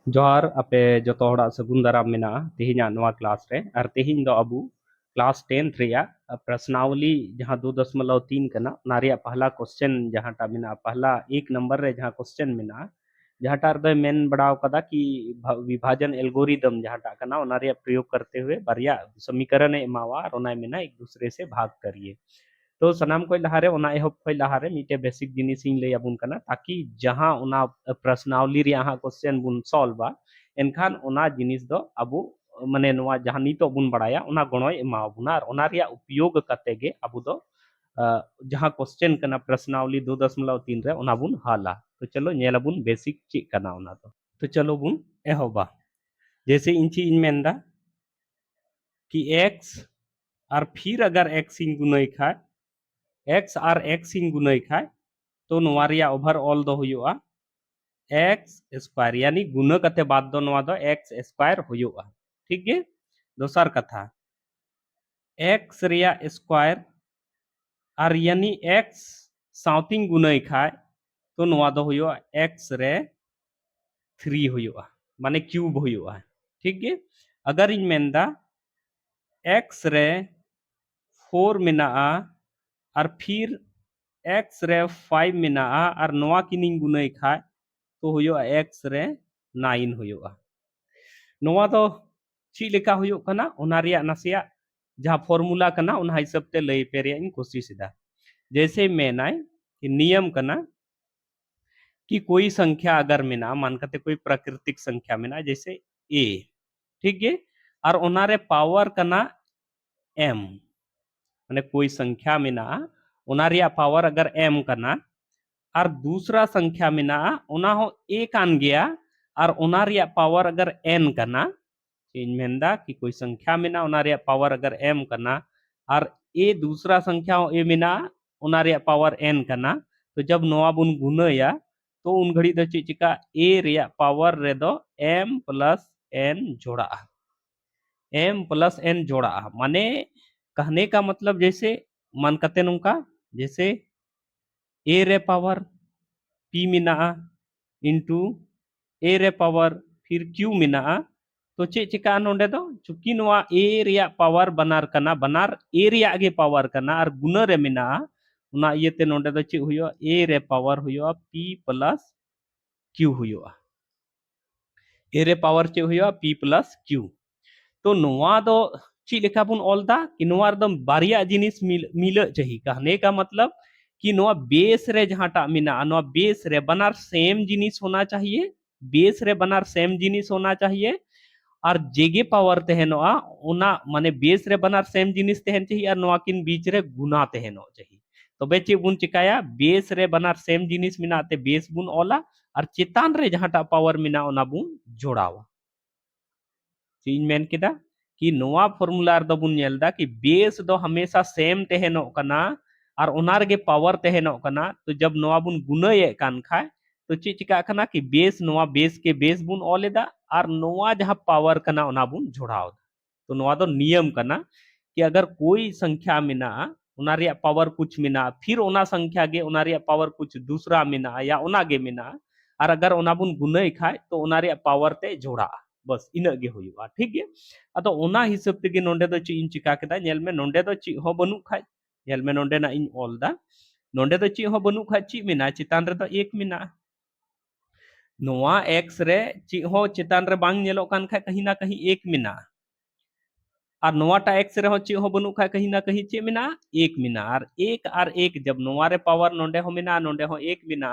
जोहार अपे जतो हड़ा सगुन दाराम मेना तेहिना नवा क्लास रे और तेहिन दो अबू क्लास 10 रिया प्रश्नावली जहां 2.3 कना नारिया पहला क्वेश्चन जहां टा मेना पहला 1 नंबर रे जहां क्वेश्चन मेना जहां टा रे मेन बड़ाव कदा कि विभाजन एल्गोरिदम जहां टा कना नारिया प्रयोग करते हुए बारिया समीकरण एमावा और ओना मेना एक दूसरे से भाग करिए। तो सनाम को लहारे ओना एहब खय लहारे मिटे बेसिक जिनिस इन लay abun kana ताकि जहां ओना प्रश्नावली रे आहा क्वेश्चन बुन सॉल्व एनखान ओना जिनिस दो अबु माने नोआ जहां नितो बुन बड़ाया ओना गणोय एमा बुना और ओना रिया उपयोग कते गे अबु दो जहां क्वेश्चन कना प्रश्नावली 2.3 रे ओना बुन हाला। तो चलो नेला बुन बेसिक ची कना ओना तो चलो बुन एहोबा जैसे इंची इन मेंदा कि x और फिर अगर x इन गुणय खाय x और x इन गुणय खाय तो नोआ रिया ओवरऑल दो हुयुआ एक्स स्क्वायर यानी गुना कते बाद दो नोआ दो एक्स स्क्वायर हुयुआ। ठीक है दोसर कथा एक्स रिया स्क्वायर और यानी एक्स साउथिंग गुनाय खाय तो नोआ दो हुयुआ एक्स रे 3 हुयुआ माने क्यूब हुयुआ। ठीक है अगर इन मेंदा एक्स रे 4 मेनाआ और फिर एक्स रे 5 मेनाआ और नोआ किनिंग गुनाय खाय तो हुयुआ एक्स रे 9 हुयुआ। नोआ दो ची लेका हुयुग कना ओना रिया नासिया जहां फॉर्मूला कना ओना हिसाब ते लय पे रिया इन कोशिश दा जैसे मेनाय कि नियम कना कि कोई संख्या अगर मेना मान करते कोई प्राकृतिक संख्या मेना जैसे ए ठीक है और ओना रे पावर कना एम माने कोई संख्या मेना ओना रिया पावर अगर एम कना और दूसरा संख्या मेना ओना हो ए कान गया और ओना रिया पावर अगर एन कना इन मेंदा कि कोई संख्या मेना ओना रिया पावर अगर एम कना और ए दूसरा संख्या हो ए मेना ओना रिया पावर एन कना तो जब नोआ बुन गुणया तो उन घड़ी दो चिका ए रिया पावर रे दो एम प्लस एन जोड़ा एम प्लस एन जोड़ा माने कहने का मतलब जैसे मान कते नुका जैसे ए रे पावर पी मिना इंटू ए रे पावर फिर क्यू मिना तो चे चिका नोंडे दो चूंकि नोआ ए रिया पावर बनार कना बनार ए रिया गे पावर कना और गुना रे मिना उना इयते नोंडे दो चे हुयो ए रे पावर हुयो पी प्लस क्यू हुयो ए रे पावर चे हुयो पी प्लस क्यू। तो नोआ दो ची लेखा बुन ऑलदा कि नोआ एकदम बारिया जिनिस मिल चाहिए कहने का मतलब कि नोआ बेस रे जहां टा मिना नोआ बेस रे बनार सेम जिनिस होना चाहिए बेस रे बनार सेम जिनिस होना चाहिए और जेगे पावर तहनोआ ओना माने बेस रे बनार सेम जिनिस तहन चाहिए और नोआ किन बीच रे गुना तहनो चाहिए तबे चे बुन चिकाया बेस रे बनार सेम जिनिस मिनाते बेस बुन ओला और चेतान रे जहां टा पावर मिना ओना बुन जोड़ावा चीज मेन केदा कि नोआ फॉर्मूला रे दो बुन नेलदा कि बेस दो हमेशा सेम तहनो कना और ओनार गे पावर तहनो कना तो जब नोआ बुन गुनाये कान खाय तो ची चिका कना कि बेस नोआ बेस के बेस बुन ओलेदा और नोआ जहां पावर कना ओना बुन जोड़ाव तो नोआ दो नियम कना कि अगर कोई संख्या मिना ओना रिया पावर कुछ मिना फिर ओना संख्या गे ओना रिया पावर कुछ दूसरा मिना या ओना गे मिना और अगर ओना बुन गुनाय खाय तो ओना रिया पावर ते जोड़ा बस इना गे हुआ ठीक है अतो ओना हिसाब ते गे नोंडे दो ची इन चिका केदा नेल में नोंडे दो ची हो बनु खाय नेल में नोंडे ना इन ऑलदा नोंडे दो ची हो बनु खाय ची मिना चितान रे दो एक मिना नोआ एक्स रे ची हो चितान रे बांग नेलो कान खाय कहीं ना कहीं एक मिना और नोआटा एक्स रे हो ची हो बनु खाय कहीं ना कहीं चे मिना और एक जब नोआ रे पावर नोंडे हो मिना नोंडे हो एक मिना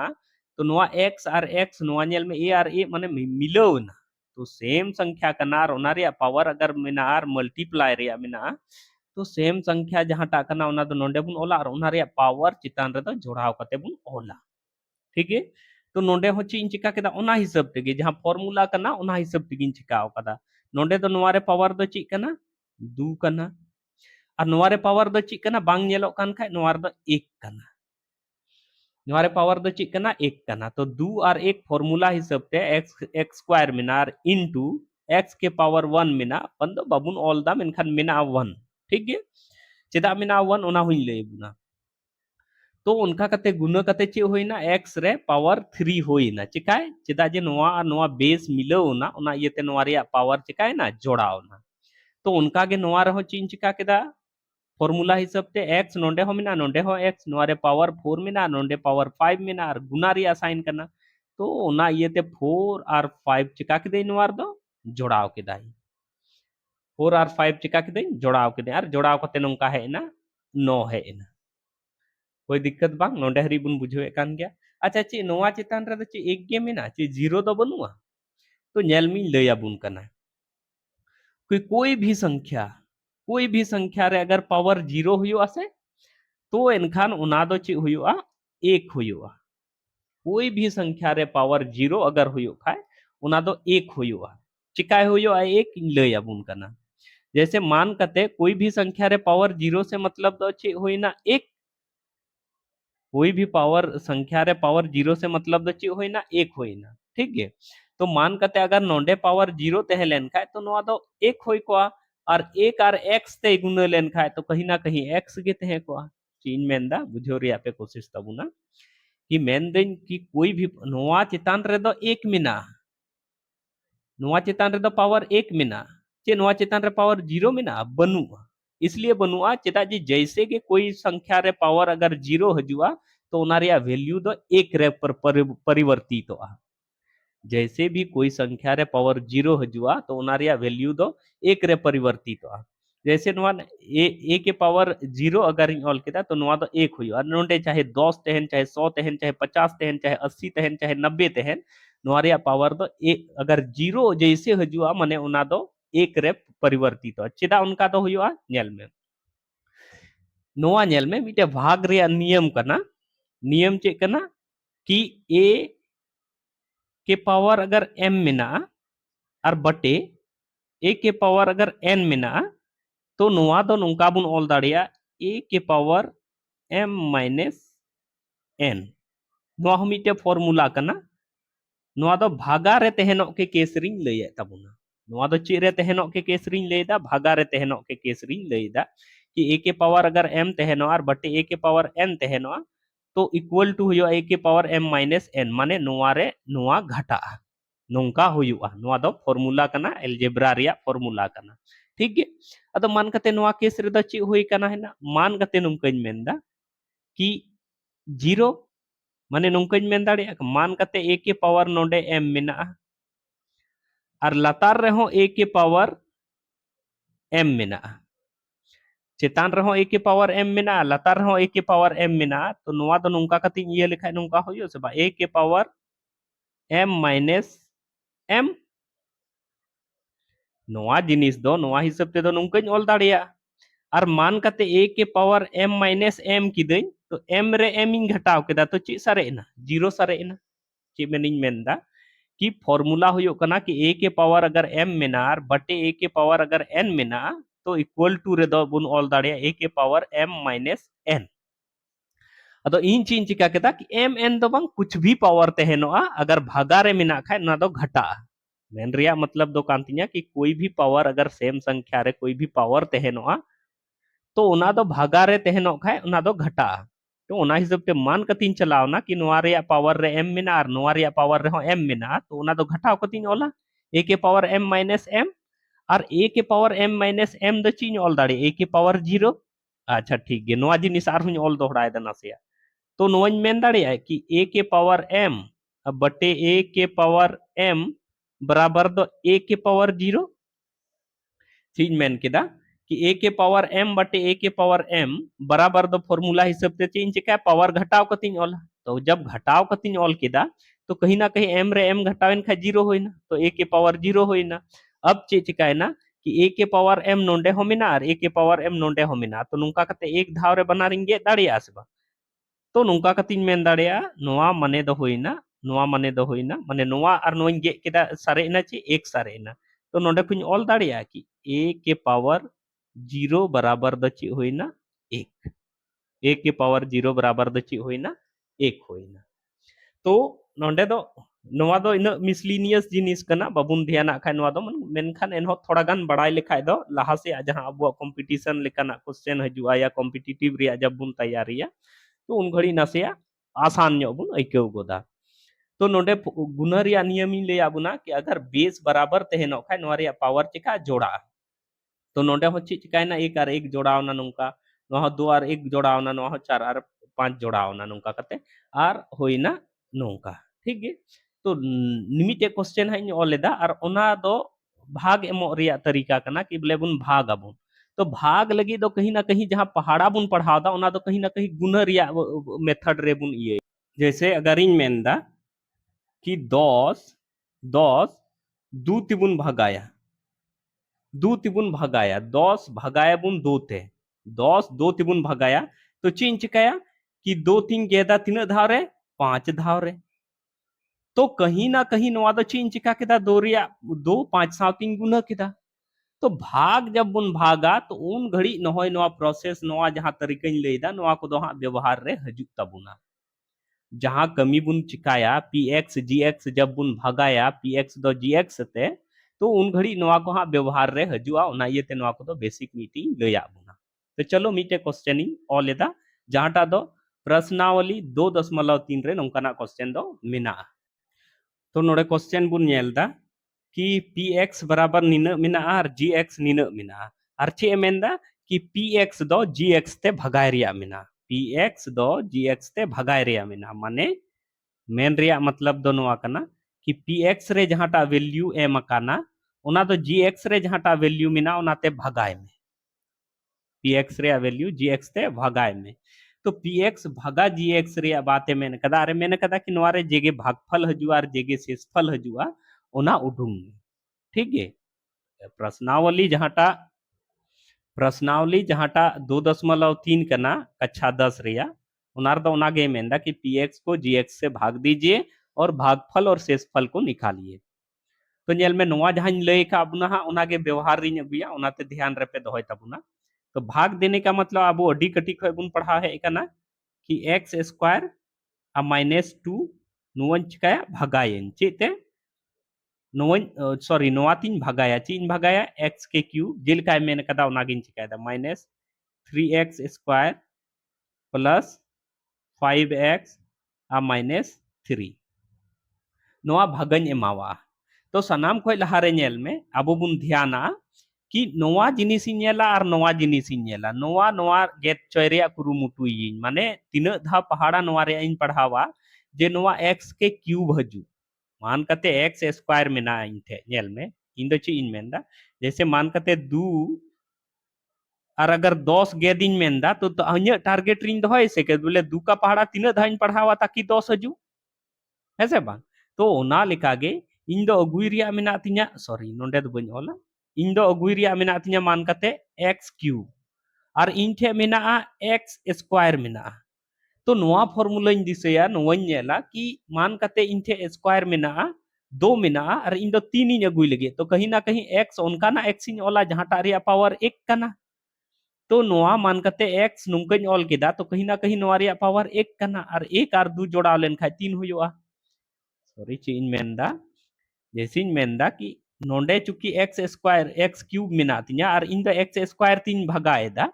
तो नोआ एक्स और एक्स नोआ नेल में ए और ए माने मिलो ना तो सेम संख्या कना और ओना रे पावर अगर मिना और मल्टीप्लाई रे मिना तो सेम संख्या जहां टा कना ओना दो नोंडे बुन ओला और ओना रे पावर चितान रे दो जोड़ाव कते बुन ओला ठीक है तो नोंडे हो ची इन चिका केदा ओना हिसाब तेगे जहां फॉर्मूला कना ओना हिसाब तेगे इन चिका कदा नोंडे दो नोआ रे पावर दो ची कना 2 कना और नोआ रे पावर दो ची कना बांग नेलो कान खाय नोआ रे दो 1 कना नोआ रे पावर दो ची कना 1 कना तो 2 और 1 फॉर्मूला हिसाब ते x x square Minar into x के पावर 1 मिना बंदो बाबुन ऑल दा मेनखान मिना 1 ठीक है चेदा मिना 1 ओना हुई ले बुना तो उनका कते गुना कते चे होइना x रे पावर 3 होइना चिकाय चेदा जे नोवा और नोवा बेस मिलावना उना इयते नोवा रिया पावर चिकाय ना जोड़ावना तो उनका गे नोवा रहो चीन चिका केदा फॉर्मूला हिसाब ते x नोंडे हो मिना नोंडे हो x नोरे पावर 4 मिना नोंडे पावर 5 मिना और गुना रिया साइन करना तो उना इयते 4 और 5 चिका के नोवार दो जोड़ाव के दाई 4 और 5 चिका के जोड़ाव के और जोड़ाव कते नोंका है ना 9 है ना कोई दिक्कत बांग नोंडे हरी बुन बुझे कान गया अच्छा चे नोवा चितान रे चे एक गे मिना चे जीरो दो बनुआ तो नेलमी लया बुन कना कोई भी संख्या रे अगर पावर जीरो हुआ से तो एनखान उना दो चे हुआ एक हुआ कोई भी संख्या रे पावर जीरो अगर हुआ खाए उना दो एक हुआ चिकाय हुआ एक लया बुन कना जैसे मान कते कोई भी संख्या रे पावर जीरो से मतलब दो चे होइना एक कोई भी पावर संख्या रे पावर जीरो से मतलब दो चे होइना एक होइना ठीक है तो मान कते अगर नोंडे पावर जीरो तहे लेन खाए तो नोआ दो एक होई को और एक और एक्स ते गुना लेन खाए तो कहीं ना कहीं एक्स गे तहे को चीन मेंदा बुझो रिया पे कोशिश तबुना कि मेन दिन कि कोई भी नोआ चितान रे दो एक मिना नोआ चितान रे दो पावर एक मिना चे नोआ चितान रे पावर जीरो मिना बनुआ इसलिए बनुआ चेदा जी जैसे कि कोई संख्या रे पावर अगर जीरो हजुआ तो उना रिया वैल्यू दो एक रे पर परिवर्तित होआ जैसे भी कोई संख्या रे पावर जीरो हजुआ तो उना रिया वैल्यू दो एक रे परिवर्तित होआ जैसे नोआ ए के पावर जीरो अगर ऑल केदा तो नोआ दो एक हुई और नोंडे चाहे 10 तहन चाहे 100 तहन चाहे 50 तहन चाहे 80 तहन चाहे 90 तहन नोआ रिया पावर दो एक अगर जीरो जैसे हजुआ माने उना दो एक रे परिवर्तित हो चेदा उनका दो हुआ नेल में नोआ नेल में मिटे भाग रे नियम कना नियम चे कना कि ए के पावर अगर m मिना और बटे a के पावर अगर n मिना तो नोआ दो नोंका बुन ऑल दाड़िया a के पावर m माइनस n नोआ हम मिटे फॉर्मूला कना नोआ दो भागा रे तहनो के केसरिंग लय तबुना नोआ दो चे रे तहनो के केसरिंग लयदा भागा रे तहनो के केसरिंग लयदा कि a के पावर अगर m तहनो और बटे a के पावर n तहनो तो इक्वल टू हुआ a के पावर m माइनस n माने नोआ रे नोआ घटा नोंका हुआ नोआ दो फॉर्मूला कना एलजेब्रा रिया फॉर्मूला कना ठीक है अदो मान कते नोआ केस रे द ची होई कना है ना मान कते नोंकन मेंदा कि जीरो माने नोंकन मेन दाड़िया मान कते a के पावर नोंडे m मिना और लतार रे हो a के पावर m मिना चेतान रहो a के पावर m मिना लतार रहो a के पावर m मिना तो नोआ दो नोंका कति ये लिखा नोंका होयो से बा a के पावर m माइनस m नोआ जिनिस दो नोआ हिसाब ते दो नोंकाñ ऑल दाड़िया और मान कते a के पावर m माइनस m किदई तो m रे m इन घटाव केदा तो ची सारे ना जीरो सारे ना ची मेनिñ मेनदा कि फॉर्मूला हुयो कना कि a के पावर अगर m मिना और बटे a के पावर अगर n मिना तो इक्वल टू रे दो बुन ऑल दाड़िया a के पावर m माइनस n अदो इन चीन चिका केदा कि m n दो बंग कुछ भी पावर तहनोआ अगर भागा रे मिना खाए ना दो घटा मेन रिया मतलब दो कांतिया कि कोई भी पावर अगर सेम संख्या रे कोई भी पावर तहनोआ तो उना दो भागा रे तहनो खाए उना दो घटा तो उना हिसाब ते मान कतिन चलावना कि नोआ रिया पावर रे m मिना और नोआ रिया पावर रे हो m मिना तो उना दो घटाव कतिन ओला a के पावर m माइनस m और a के पावर m माइनस m दो चीन ऑल दाड़े a के पावर 0 अच्छा ठीक है नोआ जिनिस आर हुन ऑल दोहराय दना से तो नोन मेन दाड़िया कि a के पावर m बटे a के पावर m बराबर दो a के पावर 0 चीज मेन केदा कि a के पावर m बटे a के पावर m बराबर दो फॉर्मूला हिसाब से चेंज चिका पावर घटाव कतिन ऑल तो जब घटाव कतिन ऑल केदा तो कहीं ना कहीं m रे m घटावेन खा 0 होइना तो a के पावर 0 होइना अब चे चिकाय ना कि a के पावर m नोंडे होमिना और a के पावर m नोंडे होमिना तो नुका कते एक धाव रे बना रिंगे दाड़िया आसबा तो नुका कतिन मेन दाड़िया नोआ माने दो होइना नोआ माने दो होइना माने नोआ और नोइन गे केदा सारेना चे एक सारेना तो नोंडे कुछ ऑल दाड़िया कि a के पावर 0 बराबर द ची होइना एक a के पावर 0 बराबर द ची होइना एक होइना तो नोंडे दो नोआ दो इन मिसलिनियस जिनिस कना बाबुन ध्यान खाय नोआ दो मेनखान एनहो थोड़ा गान बड़ाई लेखाय दो लाहा से जहां अब कंपटीशन लेकाना क्वेश्चन हजुआ या कॉम्पिटिटिव रिया जब बुन तैयारिया तो उन घड़ी नासेया आसान ᱧᱚᱜ ᱵᱚᱱ ᱟᱹᱭᱠᱟᱹᱣ ᱜᱚᱫᱟ तो नोडे गुना रिया नियम ᱤᱧ ᱞᱟᱹᱭ ᱟᱵᱚᱱᱟ कि अगर बेस बराबर तहनᱚᱜ खाय नोवा रिया पावर चिका जोड़ा तो नोडे हो ची चिकायना एक और एक जोड़ावना नोंका नोहा दो और एक जोड़ावना नोहा चार और पांच जोड़ावना नोंका कते और होइना नोंका ठीक गे तो निमिटे क्वेश्चन हाई ओलेदा और ओना दो भाग एमो रिया तरीका कना कि बोले बुन भाग आबुन तो भाग लगी दो कहीं ना कहीं जहां पहाड़ा बुन पढ़ावदा ओना दो कहीं ना कहीं गुना रिया मेथड रे बुन ये जैसे अगर इन मेंदा कि 10 दू तिबुन भगाया 10 भगाया बुन 2 ते 10 तिबुन भगाया तो चीन चिकाया कि 2 3 गेदा तीन धाव रे 5 धाव रे तो कहीं ना कहीं नवा दो चीन चिका केदा 2 रिया 2 5 साव 3 गुना केदा तो भाग जब बुन भागा तो उन घड़ी नहोय नवा प्रोसेस नवा जहां तरीका लेदा नवा को दो हां व्यवहार रे हजु तबुना जहां कमी बुन चिकाया px gx जब बुन भगाया px दो gx ते तो उन घड़ी नवा को हाँ व्यवहार रे हजुआ ओना इयते नवा को दो बेसिक मीटिंग लया बुना तो चलो मीटे क्वेश्चन ऑलेदा जहांटा दो प्रश्नावली 2.3 रे नोंकाना क्वेश्चन दो मिना तो नोडे क्वेश्चन बुन नेलदा कि px बराबर निना मिना और gx निना मिना और चे मेंदा कि px दो gx ते भगाय रिया मिना px दो gx ते भगाय रिया मिना माने मेन रिया मतलब दो नवा कना कि px रे जहांटा वैल्यू एम अकाना ओना तो gx रे जहांटा वैल्यू मिना ओनाते भगाय में px रे वैल्यू gx ते भगाय में तो px भगा gx रे बाते मेन कदा अरे मेन कदा कि नवा रे जेगे भागफल हजुआ और जेगे शेषफल हजुआ ओना उडुंग ठीक है प्रश्नावली जहांटा 2.3 कना कक्षा 10 रिया उनार दो उनागे मेंदा कि px को gx से भाग दीजिए और भागफल और शेषफल को निकालिए तो नेल में नवा जहां लय का अबुना हा उनागे व्यवहार रिन अगुया उनाते ध्यान रेपे दोहय तबुना तो भाग देने का मतलब अब अडी कटी खय बुन पढ़ा है कना कि x स्क्वायर आ -2 नुवन चिकाया भगायन चेते नुवन सॉरी नवातीन भगाया x के क्यूब जेलका मेन कदा उनागिन चिकायदा -3x स्क्वायर प्लस 5x आ -3 नवा भगन एमावा तो सनाम खोय लहारे नेल में अब बुन ध्याना कि नवा जिनिस नेला और नवा जिनिस नेला नवा नवा गेट चयरिया कुरुमुटुइन माने तीन धा पहाड़ा नवा रे इन पढ़ावा जे नवा x के क्यूब हजू मान कते x स्क्वायर में ना इनथे नेल में इन दो ची इन मेंदा जैसे मान कते 2 और अगर 10 गेदिन मेंदा तो अन्य टारगेट रिन दोय से के बोले 2 का पहाड़ा तीन धा इन पढ़ावा ताकि 10 हजू है से बा तो ओना लेकागे इन दो अगुई रिया मेना तिया सॉरी नोंडे दो बन होला इन दो अगुई रिया मेना तिया मान कते x क्यूब और इन ठे मेना x स्क्वायर मेना तो नोआ फॉर्मूला इन दिसेया नोवन नेला कि मान कते इन ठे स्क्वायर मेना 2 मेना और इन दो 3 इन अगुई लगे तो कहीं ना कहीं x उनका ना x इन ओला जहां रिया पावर 1 कना तो नोआ मान कते x नुंकन ऑल केदा तो कहीं ना कहीं नोआ रिया पावर 1 कना और 1 और 2 जोड़ा लेन खाय 3 हुयोआ सॉरी चीन मेंदा जैसे मेंदा कि नोंडे चुकी x स्क्वायर x क्यूब मेना तिया और इन द x स्क्वायर 3 भगाएदा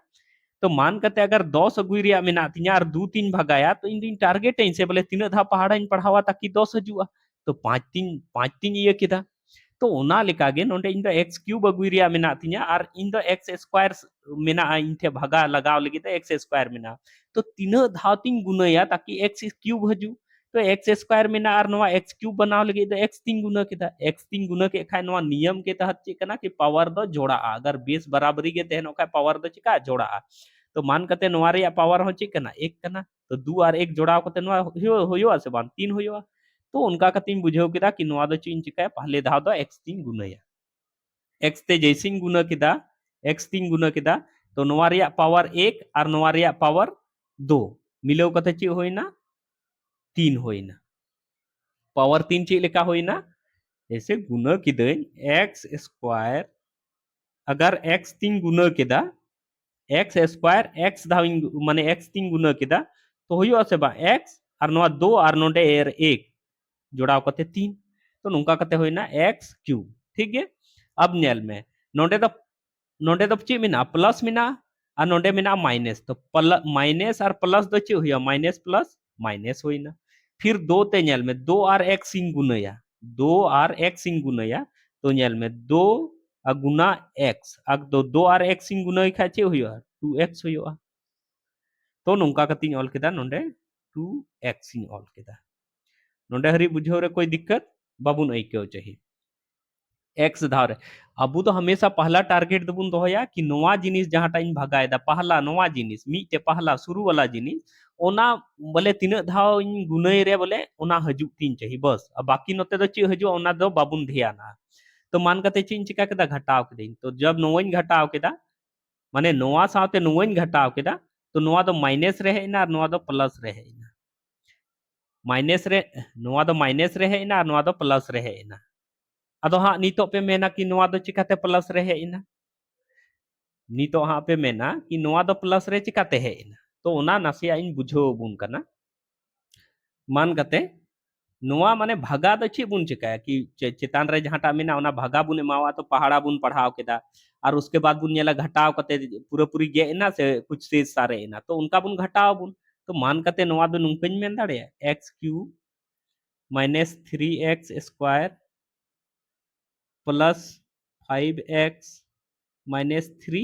तो मान कते अगर 10 अगुई रिया मेना तिया और 2 3 भगाया तो इन दिन टारगेट इन से बोले तीन धा पहाड़ा इन पढ़ावा ताकि 10 हजुआ तो 5 3 ये किदा तो ओना लेकागे नोंडे इन द x क्यूब अगुई रिया मेना तिया और इन द x स्क्वायर मेना इन थे भगा लगाव लगी तो x स्क्वायर मेना तो तीन धा 3 गुणया ताकि x क्यूब हजू तो x स्क्वायर में ना और नवा x क्यूब बनाव लगे तो x 3 गुना केदा x 3 गुना के खाय नवा नियम के तहत चे कना कि पावर दो जोड़ा अगर बेस बराबरी के तहन ओका पावर दो चिका जोड़ा तो मान कते नवा रे पावर हो चे कना 1 कना तो 2 और 1 जोड़ा कते नवा होयो से बान 3 होयो तो उनका कतिम बुझेव केदा कि नवा दो चिन चिका पहले धाव दो x 3 गुनाया x ते जैसिन गुना केदा x 3 गुना केदा तो नवा रे पावर 1 और नवा रे पावर 2 मिलेव कते चे होइना 3 होइना पावर 3 चे लेका होइना जैसे गुना किदन x स्क्वायर अगर x 3 गुना केदा x स्क्वायर x धाविन माने x 3 गुना केदा तो होयो से बा x और नवा 2 और नोडे 1 जोड़ाव कते 3 तो नुका कते होइना x क्यूब ठीक है अब नेल में नोडे द चे मिना प्लस मिना और नोडे मेना माइनस तो माइनस और प्लस दो चे हुआ माइनस प्लस माइनस होइना फिर दो ते नेल में दो और एक्स इन गुनाया दो और एक्स इन गुनाया तो नेल में दो गुना एक्स अब दो और एक्स इन गुनाई खा चे हुआ 2x हुआ तो नोंका कतिन ऑल केदा नोंडे 2x इन ऑल केदा नोंडे हरी बुझो रे कोई दिक्कत बाबुन आइक्यो चाहिए एक्स धार अबू तो हमेशा पहला टारगेट दबुन दोया कि नोवा जिनिस जहाटा इन भगाएदा पहला नोवा जिनिस मीटे पहला शुरू वाला जिनिस ओना बोले तीन धाव इन गुनई रे बोले ओना हजु तीन चाहिए बस अब बाकी नोते दो ची हजु ओना दो बाबुन ध्याना तो मान कते चिन चिका केदा घटाव केदा तो जब नोवन घटाव केदा माने नोवा साथे नोवन घटाव केदा तो नोवा दो माइनस रहे ना नोवा दो प्लस रहे ना माइनस रे नोवा दो माइनस रहे ना नोवा दो प्लस रहे ना अदो हाँ नितो पे मेना कि नोवा दो चिकाते प्लस रहे इना नितो हाँ पे मेना कि नोवा दो प्लस रे चिकाते है इना तो ओना नासिया इन बुझो बुन करना मान कते नोवा माने भागा दो ची बुन चिकाया कि चेतान रे जहां टा मेना ओना भागा बुन मावा तो पहाड़ा बुन पढ़ाव केदा और उसके बाद बुन नेला घटाव कते पूरा पूरी गे ना से कुछ शेष सारे इना तो उनका बुन घटाव बुन तो मान कते नोवा दो नुंकन मेन दाड़े x cube minus 3x square plus 5x minus 3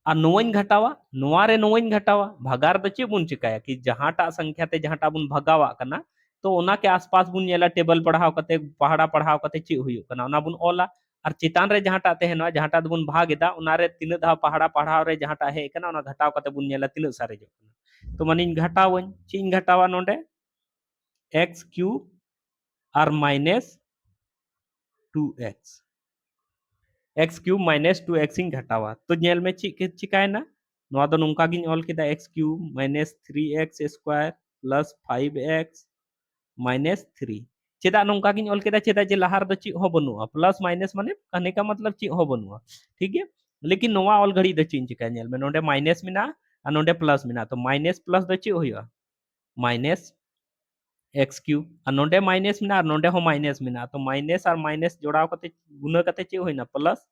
और नोवन घटावा नोवारे नोवन घटावा भगार तो चे बुन चिकाया कि जहांटा संख्या ते जहांटा बुन भगावा कना तो ओना के आसपास बुन नेला टेबल पढ़ाव कते पहाड़ा पढ़ाव कते चे हुयो कना ओना बुन ओला और चितान रे जहांटा ते हेनो जहांटा बुन भागेदा ओना रे तीन धा पहाड़ा पढ़ाव रे जहांटा हे कना ओना घटाव कते बुन नेला तीन सारे जो तो मानिन घटावन चिन घटावा नोंडे x क्यूब और minus 2x x cube minus 2x इन घटावा तो नेल में चिकायना नोआ दो नुंका गिन ऑल केदा x cube minus 3x square plus 5x minus 3 चेदा नुंका गिन ऑल केदा चेदा जे लहार दो ची हो बनुआ प्लस माइनस माने कहने का मतलब ची हो बनुआ ठीक है लेकिन नोआ ऑल घड़ी दो चिन चिका नेल में नोंडे माइनस मिना और नोंडे प्लस मिना तो माइनस प्लस दो ची होया माइनस एक्स क्यूब और नोंडे माइनस मिना और नोंडे हो माइनस मिना तो माइनस और माइनस जोड़ाव कते गुना कते ची होइना प्लस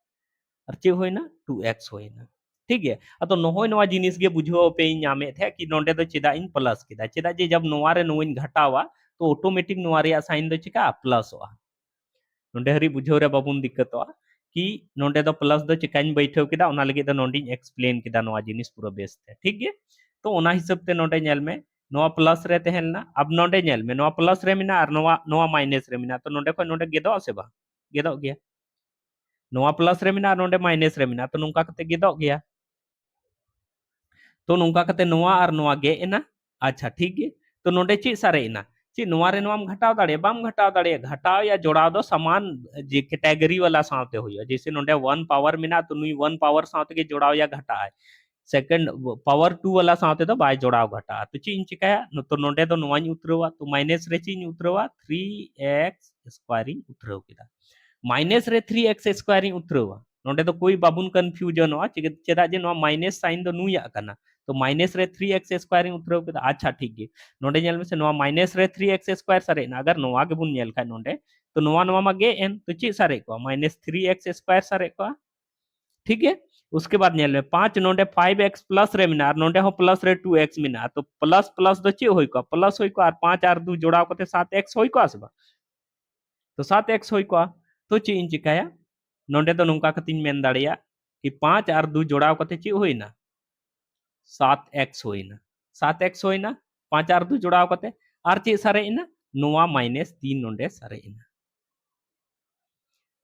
और चे होइना 2x होइना ठीक है तो नोहोय नोवा जिनिस गे बुझो पे नामे थे कि नोंडे दो चेदा इन प्लस केदा चेदा जे जब नोवा रे नोइन घटावा तो ऑटोमेटिक नोवा रे साइन दो चिका प्लस होआ नोंडे हरी बुझो रे बाबुन दिक्कत होआ कि नोंडे दो प्लस दो चिकाइन बैठो केदा ओना लगे दो नोंडी एक्सप्लेन केदा नोवा जिनिस पूरा बेस थे ठीक है तो ओना हिसाब ते नोंडे नेल में नोवा प्लस रे तेहलना अब नोंडे नेल में नोवा प्लस रे मिना और नोवा नोवा माइनस रे मिना तो नोंडे को नोंडे गेदो से बा गेदो गया नोवा प्लस रे मिना नोंडे माइनस रे मिना तो नुंका कते गेदो गया तो नुंका कते नोवा और नोवा गे एना अच्छा ठीक है तो नोंडे ची सारे एना ची नोवा रे नोवाम घटाव दाड़े बाम घटाव दाड़े घटाव या जोड़ाव दो समान जे कैटेगरी वाला साथे होइयो जैसे नोंडे 1 पावर मिना तो नुई 1 पावर साथे के जोड़ाव या घटाए सेकंड पावर 2 वाला साथे तो बाय जोड़ाव घटा तो ची इन चिकाया तो नोंडे तो नोवा उतरवा तो माइनस रे ची उतरवा 3x स्क्वायरिंग उतरव केदा माइनस रे 3x स्क्वायरिंग उतरवा नोंडे तो कोई बाबुन कंफ्यूजन हो चेदा जे नोवा माइनस साइन दो नुया कना तो माइनस रे 3x स्क्वायरिंग उतरव केदा अच्छा ठीक है नोंडे नेल में से नोवा माइनस रे 3x स्क्वायर सारे ना अगर नोवा के बुन नेल खाय नोंडे तो नोवा नोवा मा गे एन तो ची सारे को माइनस 3x स्क्वायर सारे को ठीक है उसके बाद नेल में 5 नोंडे 5x प्लस रे मिना नोंडे हो प्लस रे 2x मिना तो प्लस प्लस दो ची होई को प्लस होई को और 5 और 2 जोड़ाव कते 7x होई को आसबा तो 7x होई को तो ची इन चिकाया नोंडे तो नुंका कतिन मेन दाड़िया कि 5 और 2 जोड़ाव कते ची होइना 7x होइना 7x होइना 5 और 2 जोड़ाव कते और ची सारे इना नोवा माइनस 3 नोंडे सारे इना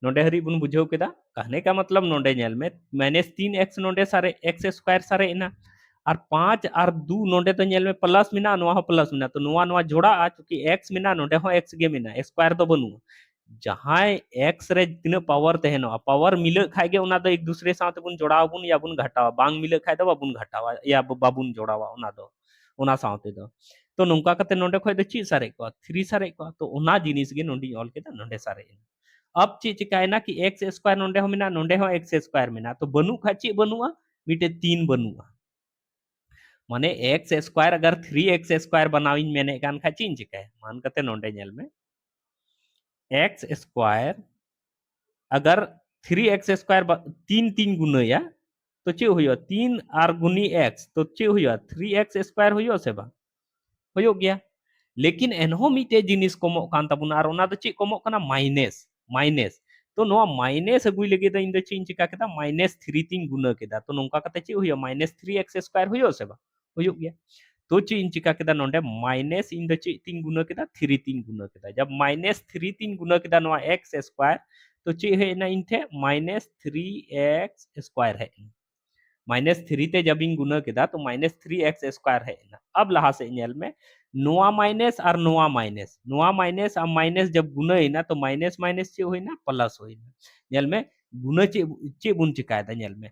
नोंडे हरी बुन बुझाव केदा कहने का मतलब नोंडे नेल में माइनस 3x नोंडे सारे x स्क्वायर सारे इना और 5 और 2 नोंडे तो नेल में प्लस मिना नोवा हो प्लस मिना तो नोवा नोवा जोड़ा आ चुकी x मिना नोंडे हो x गे मिना स्क्वायर तो बनु जहां x रे तीन पावर तेहनो पावर मिले खाए गे ओना दो एक दूसरे साथ बुन जोड़ाव बुन या बुन घटावा बांग मिले खाए दो बाबुन घटावा या बाबुन जोड़ावा ओना दो ओना साथे दो तो नुंका कते नोंडे खोय दो ची सारे को 3 सारे को तो ओना जिनिस गे नोंडी ऑल केदा नोंडे सारे अब ची चिकायना कि एक्स स्क्वायर नोंडे हो मिना नोंडे हो एक्स स्क्वायर मिना तो बनु खा ची बनुआ मिटे 3 बनुआ माने एक्स स्क्वायर अगर 3x स्क्वायर बनाविन मेने कान खा चिन चिकाय मान कते नोंडे नेल में एक्स स्क्वायर अगर 3x स्क्वायर 3 3 गुना या तो चे हुयो 3 आर गुनी x तो चे हुयो 3x स्क्वायर हुयो से बा हुयो गया लेकिन एनहो मिटे जिनिस कमो कान तबुना आर ओना दो चे कमो काना माइनस माइनस तो नोआ माइनस अगुई लगे द इन दो चे चिका केदा माइनस 3 तिन गुना केदा तो नोंका कते चे हुयो माइनस 3x स्क्वायर हुयो से बा हुयो गया तो चे इन चिका केदा नोंडे माइनस इन दो चे तिन गुना केदा 3 तिन गुना केदा जब माइनस 3 तिन गुना केदा नोआ x स्क्वायर तो चे है ना इनथे माइनस 3x स्क्वायर है -3 ते जब इन गुना केदा तो -3x स्क्वायर है ना अब लहा से नेल में नोआ माइनस और नोआ माइनस और माइनस जब गुना है ना तो माइनस माइनस चे होई ना प्लस होई ना नेल में गुना चे बुन चिकाय दा नेल में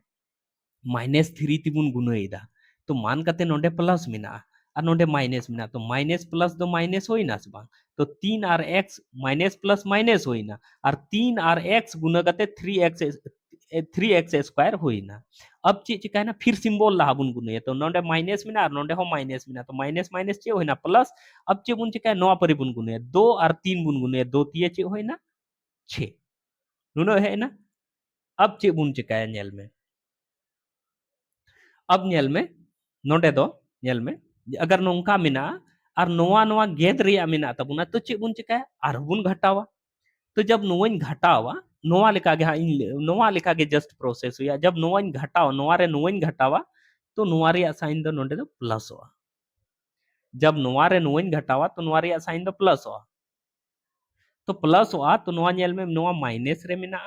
-3 तिबुन गुना इदा तो मान कते नोंडे प्लस मिना और नोंडे माइनस मिना तो माइनस प्लस दो माइनस होई ना से बांग तो 3 और x माइनस प्लस माइनस होई ना और 3 और x गुना कते 3x स्क्वायर होई ना अब चे चिका है ना फिर सिंबल ला बुन गुने तो नोंडे माइनस मिना और नोंडे हो माइनस मिना तो माइनस माइनस चे होई ना प्लस अब चे बुन चिका नवा परि बुन गुने 2 और 3 बुन गुने 2 तिये चे होई ना 6 नुनो है ना अब चे बुन चिका है नेल में अब नेल में नोंडे दो नेल में अगर नोंका मिना और नोआ नोआ गेद रिया मिना तबुना तो चे बुन चिका और बुन घटावा तो जब नोइन घटावा नोआ लेका गे नोआ लेका गे जस्ट प्रोसेस हुआ जब नोइन घटावा नोआ रे नोइन घटावा तो नोआ रे साइन दो नोंडे दो प्लस हुआ जब नोआ रे नोइन घटावा तो नोआ रे साइन दो प्लस हुआ तो प्लस हुआ तो नोआ नेल में नोआ माइनस रे मिना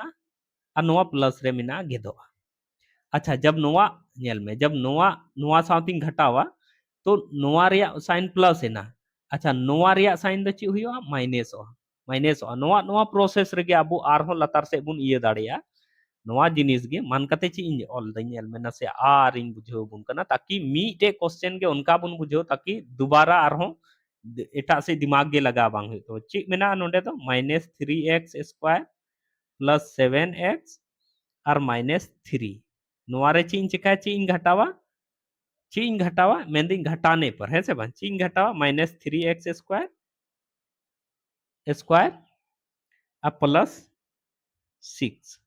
और नोआ प्लस रे मिना गेदो अच्छा जब नोआ नेल में जब नोआ नोआ साउथिंग घटावा तो नोआ रे साइन प्लस है ना अच्छा नोआ रे साइन दो ची हुआ माइनस नोआ नोआ प्रोसेस रे अब आरहो लतार से बुन इये दाड़िया नोआ जिनिस गे मान कते ची इन ऑल दई नेल में नसे आर इन बुझो बुन कना ताकि मीटे क्वेश्चन गे उनका बुन बुझो ताकि दोबारा आरहो एटा से दिमाग गे लगा बांग हुई तो ची मेना नोंडे तो -3x स्क्वायर प्लस 7x और -3 नोआ रे ची इन चिका ची इन घटावा चीन घटावा मेंदिंग घटाने पर है से बन चीन घटावा -3x स्क्वायर स्क्वायर अब प्लस 6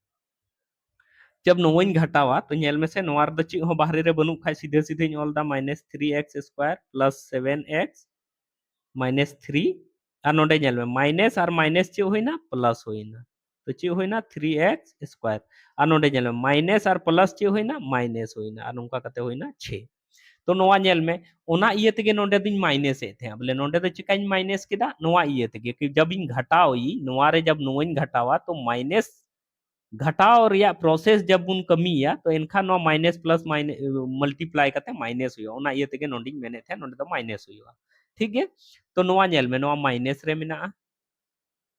जब नोइन घटावा तो नेल में से नोआर द ची हो बाहरी रे बनु खाय सीधे सीधे ऑल दा -3x स्क्वायर प्लस 7x -3 और नोडे नेल में माइनस और माइनस ची होइना प्लस होइना तो ची होइना 3x स्क्वायर और नोडे नेल में माइनस और प्लस ची होइना माइनस होइना और नोका कते होइना 6 तो नोआ नेल में ओना इये तेगे नोंडे दिन माइनस ए थे बोले नोंडे तो चिकाइन माइनस केदा नोआ इये तेगे कि जब इन घटाओई नोआ रे जब नोइन घटावा तो माइनस घटाओ रिया प्रोसेस जब उन कमी या तो इनका नो माइनस प्लस माइनस मल्टीप्लाई करते माइनस हुआ ओना इये तेगे नोंडी मेने थे नोंडे तो माइनस हुआ ठीक है तो नोआ नेल में नोआ माइनस रे मिना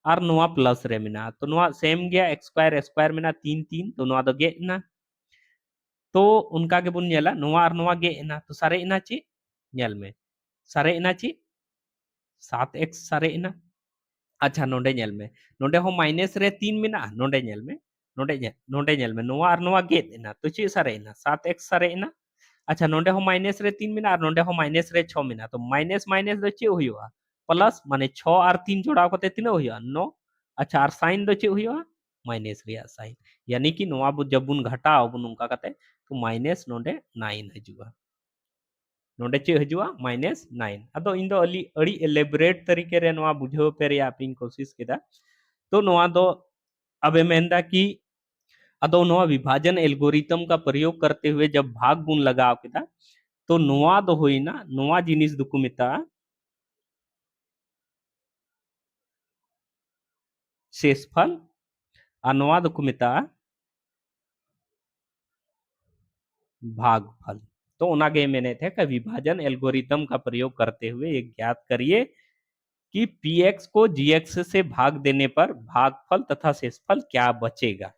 और नोआ प्लस रे मिना तो नोआ सेम गया x स्क्वायर मिना 3 3 तो नोआ दो गे ना तो उनका के बुन नेला नोआ और नोआ गे ना तो सारे इना ची नेल में सारे इना ची 7x सारे इना अच्छा नोंडे नेल में नोंडे हो माइनस रे 3 मिना नोंडे नेल में नोंडे नेल में नोआ और नोआ गे ना तो ची सारे इना 7x सारे इना अच्छा नोंडे हो माइनस रे 3 मिना और नोंडे हो माइनस रे 6 मिना तो माइनस माइनस दो ची हुआ प्लस माने 6 और 3 जोड़ाव कते तिनो हुआ 9 अच्छा और साइन दो ची हुआ माइनस रिया साइन यानी कि नोआ जब बुन घटाओ बुन उनका कते तो माइनस नोंडे 9 हजुआ नोंडे चे हजुआ -9 अदो इन दो अड़ी एलेबरेट तरीके रे नोआ बुझाव पे रे आप कोशिश केदा तो नोआ दो अबे मेंदा कि अदो नोआ विभाजन एल्गोरिथम का प्रयोग करते हुए जब भाग गुण लगाव केदा तो नोआ दो होइना नोआ जिनिस दुकु मेता शेषफल और नोआ दुकु मेता भागफल तो उनागे मैंने थे कि विभाजन एल्गोरिथम का प्रयोग करते हुए ये ज्ञात करिए कि px को gx से भाग देने पर भागफल तथा शेषफल क्या बचेगा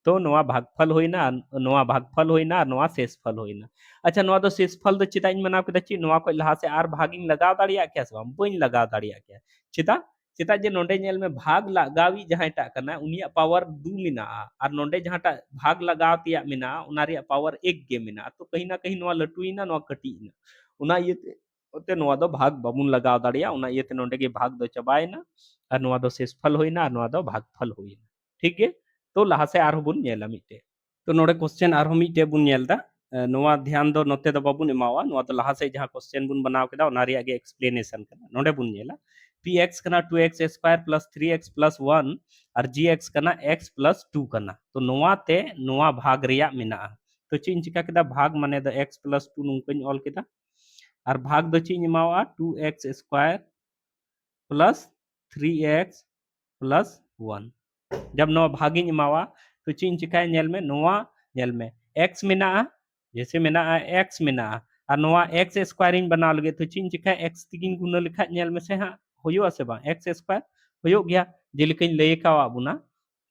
तो नोआ भागफल होइना नोआ शेषफल होइना अच्छा नोआ दो शेषफल दो चिता इन मनाव के दची नोआ को लहा से आर भागिंग लगाव दाड़िया क्या सब बइन लगाव दाड़िया क्या चिता चिता जे नोंडे नेल में भाग लगावी जहां टा कना उनिया पावर 2 मिना और नोंडे जहां टा भाग लगाव तिया मिना उना रिया पावर 1 गे मिना तो कहीं ना कहीं नोआ लटुइना नोआ कटिना उना ये ओते नोआ दो भाग बमुन लगाव दाड़िया उना ये ते नोंडे के भाग दो चबाइना और नोआ दो शेषफल होइना नोआ दो भागफल होइना ठीक है तो लहा से आर बुन नेला मिटे तो नोडे क्वेश्चन आरो मिटे बुन नेलदा नोवा ध्यान दो नोते दो बाबुन एमावा नोवा तो लाहा से जहां क्वेश्चन बुन बनाव केदा ओना रिया गे एक्सप्लेनेशन कना नोडे बुन नेला px कना 2x square plus 3x plus 1 और gx कना x प्लस 2 कना तो नोवा ते नोवा भाग रिया मिना तो चिन चिका केदा भाग माने द x प्लस 2 नुंकन ऑल केदा और भाग दो चिन एमावा 2x square plus 3x plus 1 जब नवा भागिन एमावा तो चिन चिकाय नेल में नवा नेल में x मिना जैसे मिना x मिना और नवा x स्क्वायर इन बना लगे तो चिन चिकाय x तिगिन गुना लिखा नेल में से हां होयो से बा x स्क्वायर होयो गया जेलिकन लई का बुना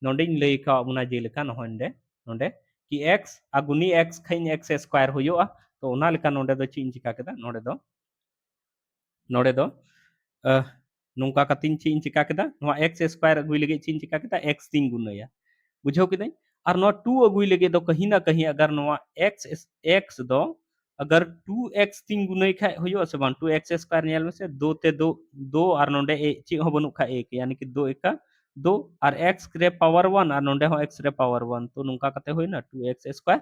नोंडे लई का बुना जेलिका नोंडे नोंडे कि x अगुनी x खैन x स्क्वायर होयो तो ओना लिका नोंडे दो चिन चिका केदा नोंडे दो नोंका कतिन चिन चिका केदा नवा x स्क्वायर अगुई लगे चिन चिका केदा x तीन गुना बुझो कि और नवा 2 अगुई लगे दो कहीं ना कहीं अगर नवा x दो अगर 2x तीन गुना खा होयो से बान 2x स्क्वायर नेल में से 2 ते 2 2 और नोंडे ची हो बनु खा 1 यानी कि 2 एका 2 और x रे पावर 1 और नोंडे हो x रे पावर 1 तो नुका कते होइना 2x स्क्वायर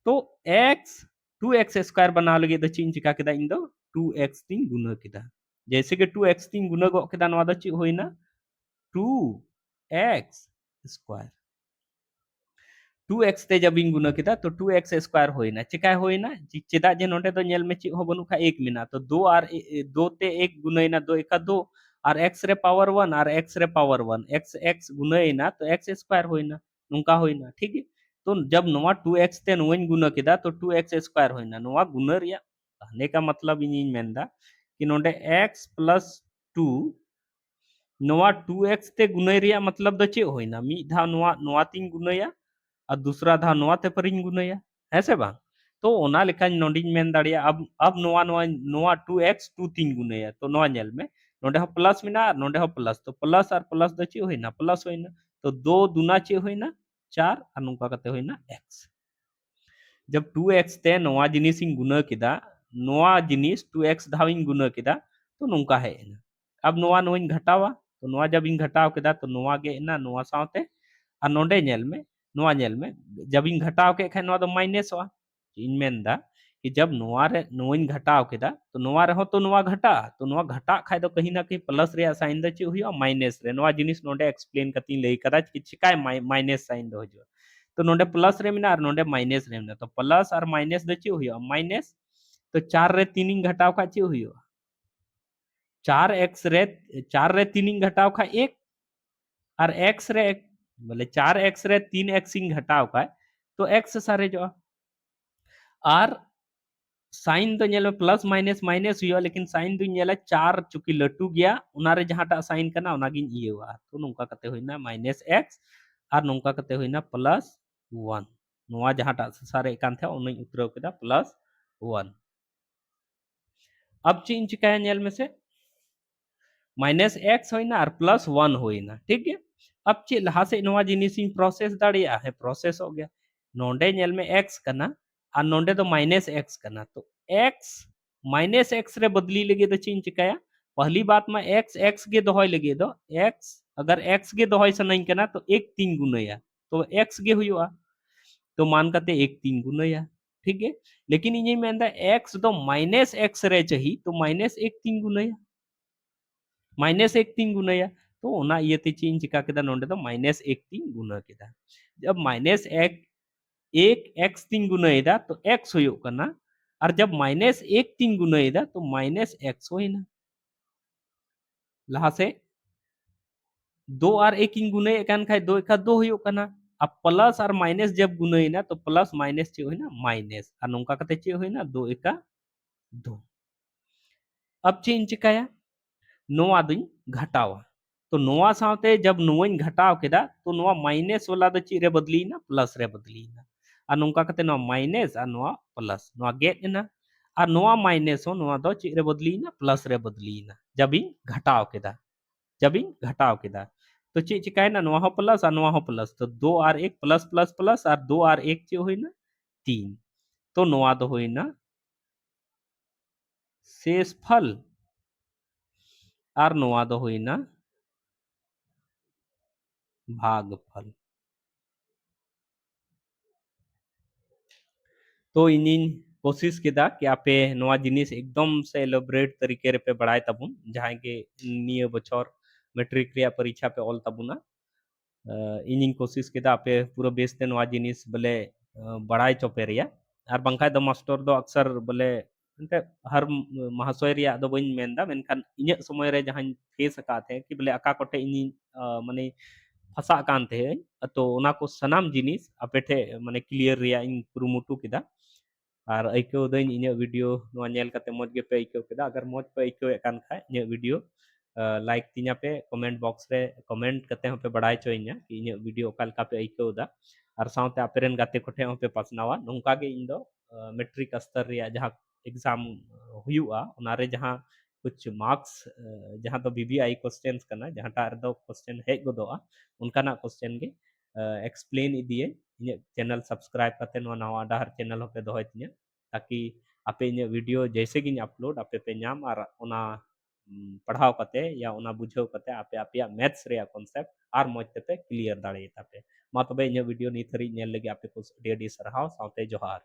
तो x 2x स्क्वायर बना लगे द चिन चिका केदा इन दो 2x तीन गुना केदा जैसे कि 2x तीन गुना गो केदा नवा द ची होइना 2x स्क्वायर 2x ते जब इन गुना केदा तो 2x स्क्वायर होइना चिका होइना चिदा जे नोंडे तो नेल में ची हो बनु खा 1 मिना तो 2 और 2 ते 1 गुनाइना 2 एका 2 और x रे पावर 1 और x रे पावर 1 x गुनाइना तो x स्क्वायर होइना नुका होइना ठीक है तो जब नोवा 2x ते नोइन गुना केदा तो 2x स्क्वायर होइना नोवा गुना रिया कहने का मतलब इन मेंदा कि नोंडे x प्लस 2 नोवा 2x ते गुनाई रिया मतलब द चे होइना मी धा नोवा नोवा तीन गुनाया और दूसरा धा नोवा ते परिन गुनाया ऐसे बा तो ओना लेखा नोंडिन मेन दाड़िया अब नोवा नोवा नोवा 2x 2 तीन गुनाया तो नोवा नेल में नोंडे हो प्लस मिना नोंडे हो प्लस तो प्लस और प्लस द चे होइना प्लस होइना तो 2 दुना चे होइना 4 और नुका कते होइना x जब 2x ते नोवा जिनिस इन गुना केदा नोवा जिनिस 2x धाविन गुना केदा तो नुका है अब नोवा नोइन घटावा तो नोवा जब इन घटाव केदा तो नोवा गे ना नोवा साथे और नोंडे नेल में नोवा नेल में जब इन घटाव के खान नोवा दो माइनस वा इन मेंदा कि जब नोवा रे नोइन घटाव केदा तो नोवा रे हो तो नोवा घटा तो नोवा घटा खाय दो कहीं ना कहीं प्लस रे साइन द चे हुयो माइनस रे नोवा जिनिस नोंडे एक्सप्लेन कती लई कदा कि चिकाय माइनस साइन दो जो तो नोंडे प्लस रे मिना और नोंडे माइनस रे मिना तो प्लस और माइनस द चे हुयो माइनस तो 4 रे 3 इन घटाव का चे हुयो 4 रे 3 इन घटाव का 1 और x रे बोले 4x रे 3x इन घटाव का तो x सारे जो और साइन तो नेल प्लस माइनस माइनस हुआ लेकिन साइन तो नेला 4 चुकी लटू गया उनारे जहाटा साइन करना उनागिन ये हुआ तो नुका कते होइना माइनस x और नुका कते होइना प्लस 1 नोवा जहाटा सारे कान थे उन उतरव केदा प्लस 1 अब चीन चिकाया नेल में से माइनस एक्स होइना और प्लस 1 होइना ठीक है अब चे लहा से नोवा जिनिसिंग प्रोसेस दाड़िया है प्रोसेस हो गया नोंडे नेल में x कना और नोंडे तो माइनस x कना तो x माइनस x रे बदली लगे तो चिन चिकाया पहली बात में x गे दोहय लगे दो x अगर x गे दोहय से नहीं कना तो 1 3 गुणया तो x गे हुआ तो मान करते 1 3 गुणया ठीक है लेकिन ये मेंदा x तो माइनस x रे चाहिए तो माइनस 1 3 गुणया माइनस 1 3 गुणया तो ओना इयते चेंज चिका केदा नोंडे तो माइनस 1 3 गुना केदा जब माइनस 1 x 3 गुनाइदा तो x होयो कना और जब माइनस 1 3 गुनाइदा तो माइनस x होइना लहा से 2 और 1 इन गुने एकान खाय 2 एका 2 होयो कना अब प्लस और माइनस जब गुनाइना तो प्लस माइनस चे होइना माइनस और नोंका कते चे होइना 2 एका 2 अब चेंज चिकाया नोवा दुई घटावा तो नोवा साथे जब नोइन घटाव केदा तो नोवा माइनस वाला द ची रे बदलीना प्लस रे बदलीना आ नोंका कते नोवा माइनस आ नोवा प्लस नोवा गेट ना आ नोवा माइनस हो नोवा दो ची रे बदलीना प्लस रे बदलीना जब इन घटाव केदा तो ची चिकाय ना नोवा हो प्लस आ नोवा हो प्लस तो 2 और 1 प्लस प्लस प्लस और 2 और 1 ची होइना 3 तो नोवा दो होइना शेषफल और नोवा दो होइना भागफल तो इनिन कोशिश केदा कि आपे नवा जिनिस एकदम से एलोबरेट तरीके रे पे बढ़ाए तबुन जहां के निये बछर मैट्रिक रिया परीक्षा पे ऑल तबुना ᱤᱧᱤᱧ ᱠᱳᱥᱤᱥ ᱠᱮᱫᱟ ᱟᱯᱮ ᱯᱩᱨᱟᱹ ᱵᱮᱥᱛᱮ ᱱᱚᱣᱟ ᱡᱤᱱᱤᱥ ᱵᱚᱞᱮ ᱵᱟᱲᱟᱭ ᱪᱚᱯᱮ ᱨᱮᱭᱟᱜ ᱟᱨ ᱵᱟᱝᱠᱷᱟᱡ ᱫᱚ ᱢᱟᱥᱴᱚᱨ ᱫᱚ ᱟᱠᱥᱟᱨ ᱵᱚᱞᱮ ᱮᱱᱛᱮ ᱦᱟᱨ ᱢᱟᱦᱟᱥᱚᱭ ᱨᱮᱭᱟᱜ ᱫᱚ ᱵᱟᱹᱧ ᱢᱮᱱᱫᱟ ᱢᱮᱱᱠᱷᱟन ᱤᱧᱟᱹᱜ ᱥᱚᱢᱚᱭ ᱨᱮ ᱡᱟᱦᱟᱸᱧ ᱯᱷᱮᱥ ᱟᱠᱟᱫ ᱛᱟᱦᱮᱸ कि बोले अका कोटे ᱤᱧᱤᱧ ᱢᱟᱱᱮ ᱯᱷᱟᱥᱟᱜ ᱠᱟᱱ ᱛᱟᱦᱮᱸ ᱛᱚ ᱚᱱᱟ ᱠᱚ ᱥᱟᱱᱟᱢ ᱡᱤᱱᱤᱥ ᱟᱯᱮ ᱴᱷᱮᱡ ᱢᱟᱱᱮ ᱠᱞᱤᱭᱟᱨ ᱨᱮᱭᱟᱜ ᱤᱧ ᱠᱩᱨᱩᱢᱩᱴᱩ ᱠᱮᱫᱟ ᱟᱨ ᱟᱹᱭᱠᱟᱹᱣ ᱫᱟᱹᱧ ᱤᱧᱟᱹᱜ ᱵᱷᱤᱰᱤᱭᱳ ᱱᱚᱣᱟ ᱧᱮᱞ ᱠᱟᱛᱮ ᱢᱚᱡᱽ ᱜᱮᱯᱮ ᱟᱹᱭᱠᱟᱹᱣ ᱠᱮᱫᱟ ᱟᱜᱟᱨ ᱢᱚᱡᱽ ᱯᱮ ᱟᱹᱭᱠᱟᱹᱣᱮᱫ ᱠᱟᱱ ᱠᱷᱟᱡ ᱤᱧᱟᱹᱜ ᱵᱷᱤᱰᱤᱭᱳ लाइक तीना पे कमेंट बॉक्स रे कमेंट कते पे बड़ाई चोइना कि इन वीडियो ओका लका पे आइकौदा और साउते आपेरेन गाते कोठे पे पासनावा नोंका गे इन दो मैट्रिक स्तर रिया जहां एग्जाम हुआ उनारे जहां कुछ मार्क्स जहां तो बीबीआई क्वेश्चंस कना जहां टा दो क्वेश्चन हेज गोदोआ उनका ना क्वेश्चन गे एक्सप्लेन इदिए इन चैनल सब्सक्राइब करते नवा डाहर चैनल पे दोहय तिया ताकि आपे इन वीडियो जैसे कि अपलोड आपे पे नाम और ओना पढ़ाव कते या ओना बुझाव कते आपे आपे मैथ्स रे कॉन्सेप्ट और मज कते क्लियर दाड़े तापे मा तबे इन वीडियो नी थरी नेल लगे आपे को डेडी सरहाव साउते जोहार